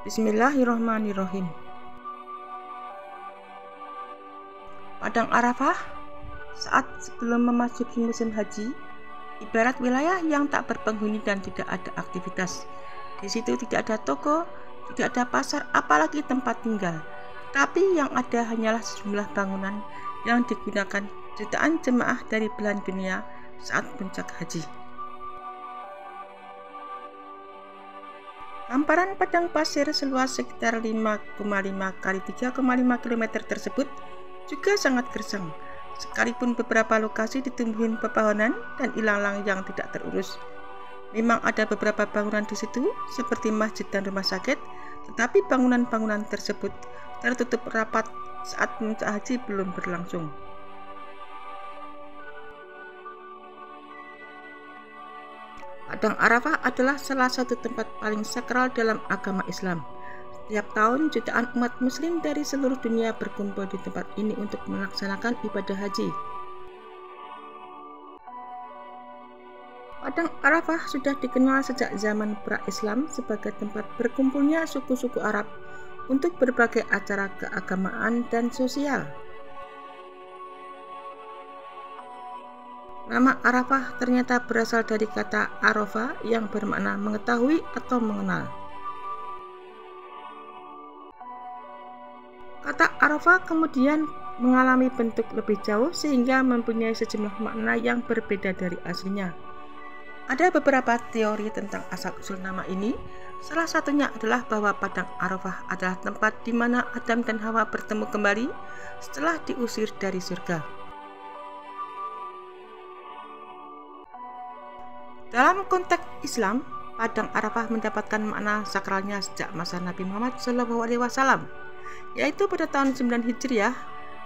Bismillahirrahmanirrahim. Padang Arafah saat sebelum memasuki musim haji ibarat wilayah yang tak berpenghuni dan tidak ada aktivitas. Di situ tidak ada toko, tidak ada pasar, apalagi tempat tinggal. Tapi yang ada hanyalah sejumlah bangunan yang digunakan jutaan jemaah dari belahan dunia saat puncak haji. Hamparan padang pasir seluas sekitar 5,5 kali 3,5 km tersebut juga sangat gersang, sekalipun beberapa lokasi ditumbuhin pepohonan dan ilalang yang tidak terurus. Memang ada beberapa bangunan di situ, seperti masjid dan rumah sakit, tetapi bangunan-bangunan tersebut tertutup rapat saat puncak haji belum berlangsung. Padang Arafah adalah salah satu tempat paling sakral dalam agama Islam. Setiap tahun jutaan umat muslim dari seluruh dunia berkumpul di tempat ini untuk melaksanakan ibadah haji. Padang Arafah sudah dikenal sejak zaman pra-Islam sebagai tempat berkumpulnya suku-suku Arab untuk berbagai acara keagamaan dan sosial. Nama Arafah ternyata berasal dari kata Arafa yang bermakna mengetahui atau mengenal. Kata Arafah kemudian mengalami bentuk lebih jauh sehingga mempunyai sejumlah makna yang berbeda dari aslinya. Ada beberapa teori tentang asal-usul nama ini. Salah satunya adalah bahwa Padang Arafah adalah tempat di mana Adam dan Hawa bertemu kembali setelah diusir dari surga. Dalam konteks Islam, Padang Arafah mendapatkan makna sakralnya sejak masa Nabi Muhammad SAW, yaitu pada tahun 9 Hijriah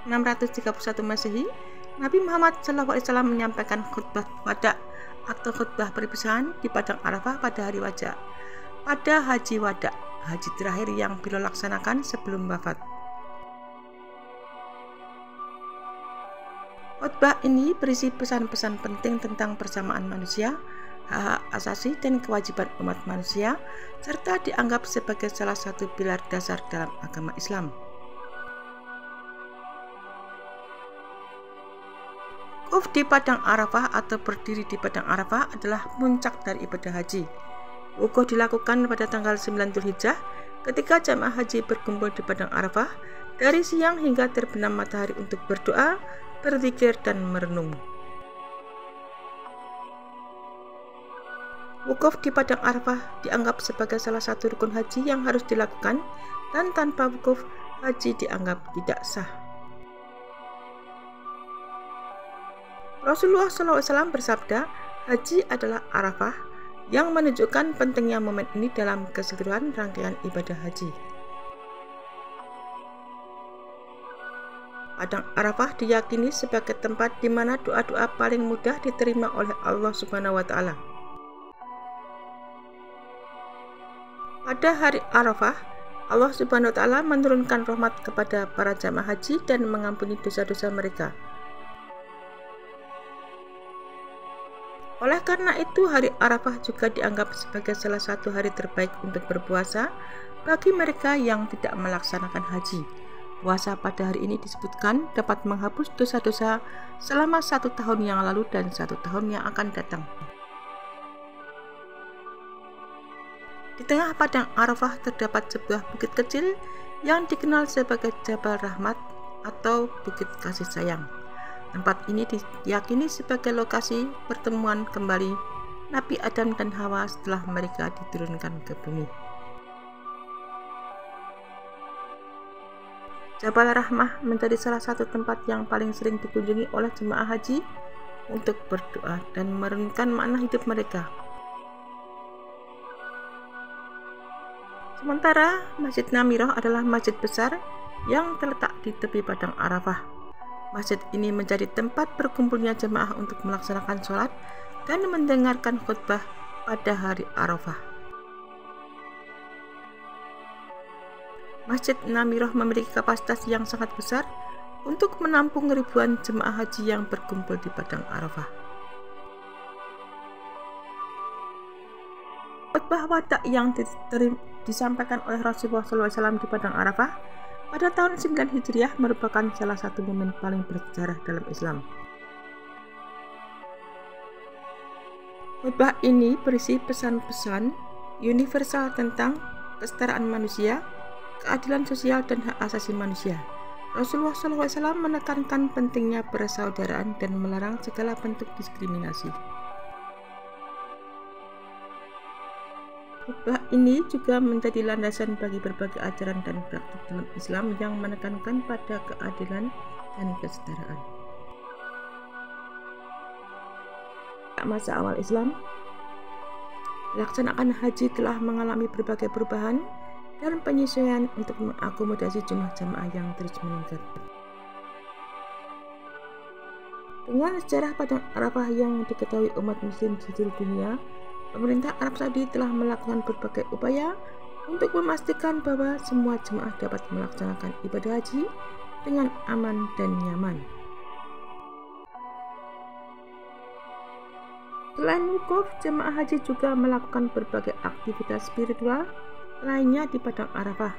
631 Masehi. Nabi Muhammad SAW menyampaikan khutbah wada atau khutbah perpisahan di Padang Arafah pada hari haji wada, haji terakhir yang beliau laksanakan sebelum wafat. Khutbah ini berisi pesan-pesan penting tentang persamaan manusia, hak asasi dan kewajiban umat manusia, serta dianggap sebagai salah satu pilar dasar dalam agama Islam. Wukuf di Padang Arafah atau berdiri di Padang Arafah adalah puncak dari ibadah haji. Wukuf dilakukan pada tanggal 9 Dzulhijjah ketika jamaah haji berkumpul di Padang Arafah dari siang hingga terbenam matahari untuk berdoa, berzikir, dan merenung. Wukuf di Padang Arafah dianggap sebagai salah satu rukun haji yang harus dilakukan, dan tanpa wukuf haji dianggap tidak sah. Rasulullah SAW bersabda, haji adalah Arafah, yang menunjukkan pentingnya momen ini dalam keseluruhan rangkaian ibadah haji. Padang Arafah diyakini sebagai tempat di mana doa-doa paling mudah diterima oleh Allah Subhanahu wa Ta'ala. Pada hari Arafah, Allah Subhanahu wa Ta'ala menurunkan rahmat kepada para jamaah haji dan mengampuni dosa-dosa mereka. Oleh karena itu, hari Arafah juga dianggap sebagai salah satu hari terbaik untuk berpuasa bagi mereka yang tidak melaksanakan haji. Puasa pada hari ini disebutkan dapat menghapus dosa-dosa selama 1 tahun yang lalu dan 1 tahun yang akan datang. Di tengah Padang Arafah terdapat sebuah bukit kecil yang dikenal sebagai Jabal Rahmat atau Bukit Kasih Sayang. Tempat ini diyakini sebagai lokasi pertemuan kembali Nabi Adam dan Hawa setelah mereka diturunkan ke bumi. Jabal Rahmah menjadi salah satu tempat yang paling sering dikunjungi oleh jemaah haji untuk berdoa dan merenungkan makna hidup mereka. Sementara Masjid Namiroh adalah masjid besar yang terletak di tepi Padang Arafah. Masjid ini menjadi tempat berkumpulnya jemaah untuk melaksanakan sholat dan mendengarkan khutbah pada hari Arafah. Masjid Namiroh memiliki kapasitas yang sangat besar untuk menampung ribuan jemaah haji yang berkumpul di Padang Arafah. Khotbah wada yang disampaikan oleh Rasulullah SAW di Padang Arafah pada tahun 9 Hijriah merupakan salah satu momen paling bersejarah dalam Islam. Khotbah ini berisi pesan-pesan universal tentang kesetaraan manusia, keadilan sosial, dan hak asasi manusia. Rasulullah SAW menekankan pentingnya persaudaraan dan melarang segala bentuk diskriminasi. Khotbah ini juga menjadi landasan bagi berbagai ajaran dan praktik dalam Islam yang menekankan pada keadilan dan kesetaraan. Masa awal Islam, pelaksanaan haji telah mengalami berbagai perubahan dan penyesuaian untuk mengakomodasi jumlah jamaah yang terus meningkat. Dengan sejarah Padang Arafah yang diketahui umat muslim di seluruh dunia, pemerintah Arab Saudi telah melakukan berbagai upaya untuk memastikan bahwa semua jemaah dapat melaksanakan ibadah haji dengan aman dan nyaman. Selain wukuf, jemaah haji juga melakukan berbagai aktivitas spiritual lainnya di Padang Arafah,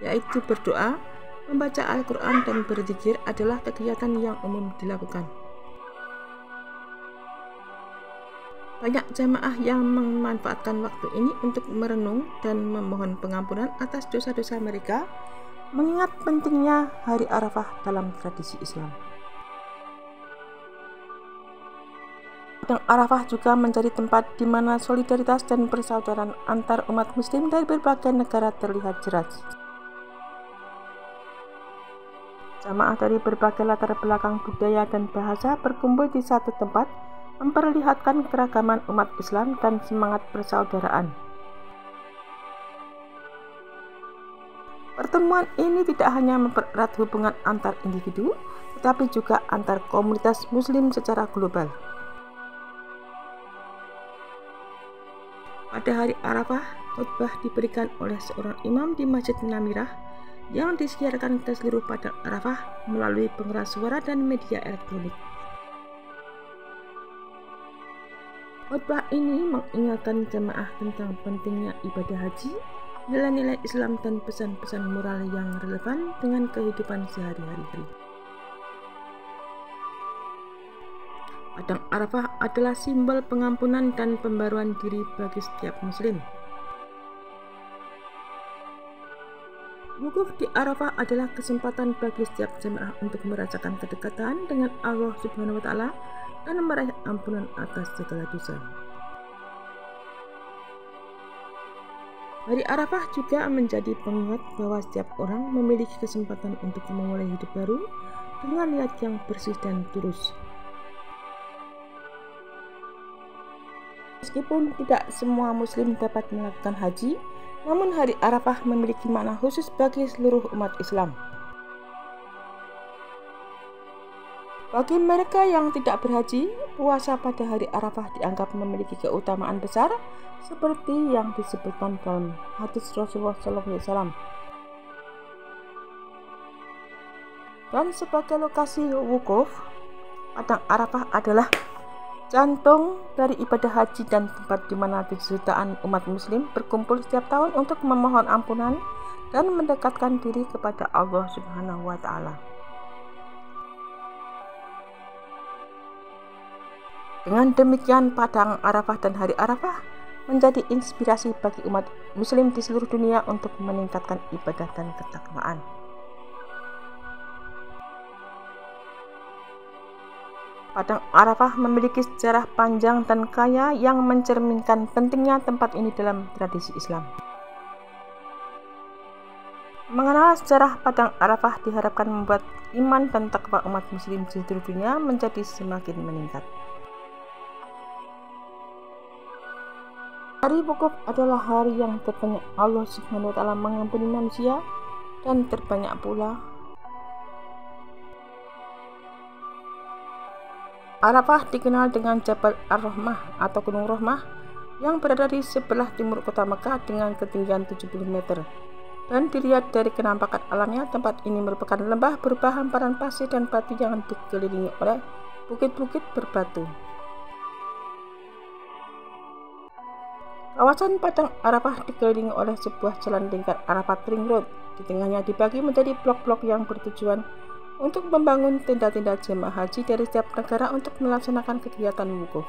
yaitu berdoa, membaca Al-Quran, dan berzikir adalah kegiatan yang umum dilakukan. Banyak jamaah yang memanfaatkan waktu ini untuk merenung dan memohon pengampunan atas dosa-dosa mereka, mengingat pentingnya hari Arafah dalam tradisi Islam. Padang Arafah juga menjadi tempat di mana solidaritas dan persaudaraan antar umat muslim dari berbagai negara terlihat jelas. Jamaah dari berbagai latar belakang budaya dan bahasa berkumpul di satu tempat, memperlihatkan keragaman umat Islam dan semangat persaudaraan. Pertemuan ini tidak hanya mempererat hubungan antar individu, tetapi juga antar komunitas muslim secara global. Pada hari Arafah, khutbah diberikan oleh seorang imam di Masjid Namirah yang disiarkan ke seluruh Padang Arafah melalui pengeras suara dan media elektronik. Khutbah ini mengingatkan jemaah tentang pentingnya ibadah haji, nilai-nilai Islam, dan pesan-pesan moral yang relevan dengan kehidupan sehari-hari. Padang Arafah adalah simbol pengampunan dan pembaruan diri bagi setiap muslim. Wukuf di Arafah adalah kesempatan bagi setiap jemaah untuk merasakan kedekatan dengan Allah Subhanahu wa Ta'ala dan meraih ampunan atas segala dosa. Hari Arafah juga menjadi pengingat bahwa setiap orang memiliki kesempatan untuk memulai hidup baru dengan niat yang bersih dan tulus. Meskipun tidak semua muslim dapat melakukan haji, namun hari Arafah memiliki makna khusus bagi seluruh umat Islam. Bagi mereka yang tidak berhaji, puasa pada hari Arafah dianggap memiliki keutamaan besar seperti yang disebutkan dalam hadis Rasulullah SAW. Dan sebagai lokasi wukuf, Padang Arafah adalah jantung dari ibadah haji dan tempat di mana jutaan umat muslim berkumpul setiap tahun untuk memohon ampunan dan mendekatkan diri kepada Allah Subhanahu wa Ta'ala. Dengan demikian, Padang Arafah dan hari Arafah menjadi inspirasi bagi umat muslim di seluruh dunia untuk meningkatkan ibadah dan ketakwaan. Padang Arafah memiliki sejarah panjang dan kaya yang mencerminkan pentingnya tempat ini dalam tradisi Islam. Mengenal sejarah Padang Arafah diharapkan membuat iman dan takwa umat muslim di seluruh dunia menjadi semakin meningkat. Hari wukuf adalah hari yang terbanyak Allah Subhanahu wa Ta'ala mengampuni manusia dan terbanyak pula Arafah dikenal dengan Jabal Ar-Rahmah atau Gunung Rahmah yang berada di sebelah timur kota Mekah dengan ketinggian 70 meter. Dan dilihat dari kenampakan alamnya, tempat ini merupakan lembah berupa hamparan pasir dan batu yang dikelilingi oleh bukit-bukit berbatu. Kawasan Padang Arafah dikelilingi oleh sebuah jalan lingkar Arafat Ring Road. Di tengahnya dibagi menjadi blok-blok yang bertujuan untuk membangun tenda-tenda jemaah haji dari setiap negara untuk melaksanakan kegiatan wukuf.